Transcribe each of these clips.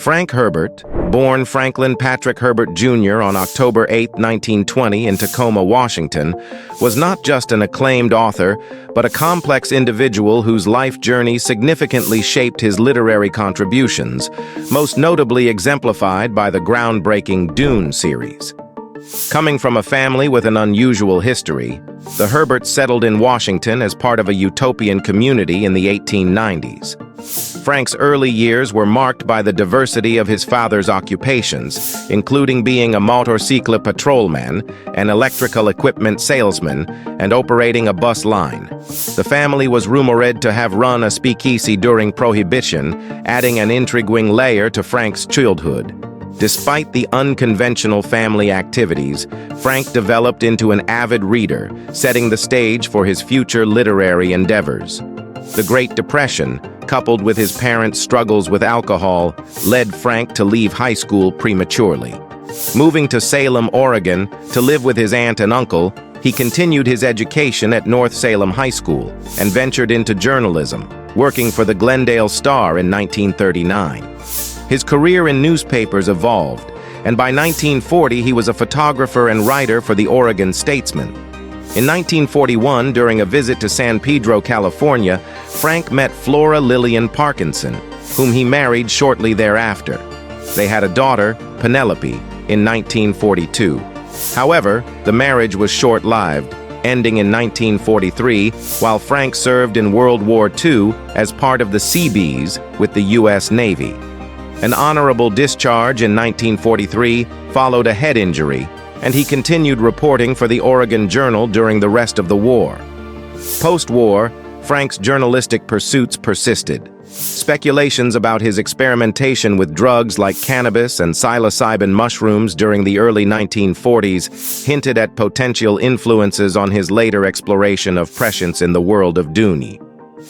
Frank Herbert, born Franklin Patrick Herbert Jr. on October 8, 1920 in Tacoma, Washington, was not just an acclaimed author, but a complex individual whose life journey significantly shaped his literary contributions, most notably exemplified by the groundbreaking Dune series. Coming from a family with an unusual history, the Herberts settled in Washington as part of a utopian community in the 1890s. Frank's early years were marked by the diversity of his father's occupations, including being a motorcycle patrolman, an electrical equipment salesman, and operating a bus line. The family was rumored to have run a speakeasy during Prohibition, adding an intriguing layer to Frank's childhood. Despite the unconventional family activities, Frank developed into an avid reader, setting the stage for his future literary endeavors. The Great Depression, coupled with his parents' struggles with alcohol, led Frank to leave high school prematurely. Moving to Salem, Oregon, to live with his aunt and uncle, he continued his education at North Salem High School and ventured into journalism, working for the Glendale Star in 1939. His career in newspapers evolved, and by 1940 he was a photographer and writer for the Oregon Statesman. In 1941, during a visit to San Pedro, California, Frank met Flora Lillian Parkinson, whom he married shortly thereafter. They had a daughter, Penelope, in 1942. However, the marriage was short-lived, ending in 1943, while Frank served in World War II as part of the Seabees with the U.S. Navy. An honorable discharge in 1943 followed a head injury, and he continued reporting for the Oregon Journal during the rest of the war. Post-war, Frank's journalistic pursuits persisted. Speculations about his experimentation with drugs like cannabis and psilocybin mushrooms during the early 1940s hinted at potential influences on his later exploration of prescience in the world of Dune.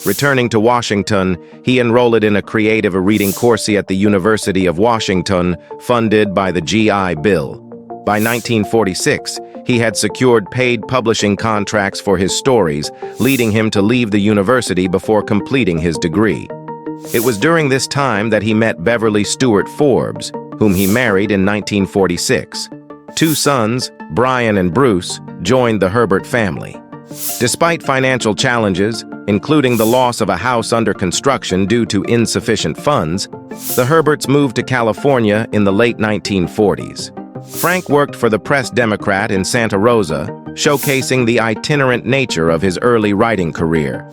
Returning to Washington, he enrolled in a creative reading course at the University of Washington, funded by the GI Bill. By 1946, he had secured paid publishing contracts for his stories, leading him to leave the university before completing his degree. It was during this time that he met Beverly Stewart Forbes, whom he married in 1946. Two sons, Brian and Bruce, joined the Herbert family. Despite financial challenges, including the loss of a house under construction due to insufficient funds, the Herberts moved to California in the late 1940s. Frank worked for the Press-Democrat in Santa Rosa, showcasing the itinerant nature of his early writing career.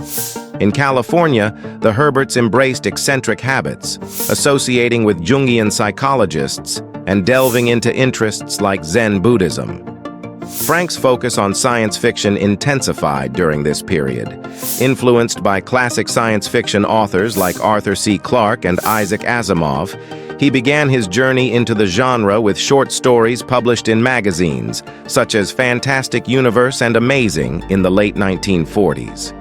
In California, the Herberts embraced eccentric habits, associating with Jungian psychologists and delving into interests like Zen Buddhism. Frank's focus on science fiction intensified during this period. Influenced by classic science fiction authors like Arthur C. Clarke and Isaac Asimov, he began his journey into the genre with short stories published in magazines, such as Fantastic Universe and Amazing in the late 1940s.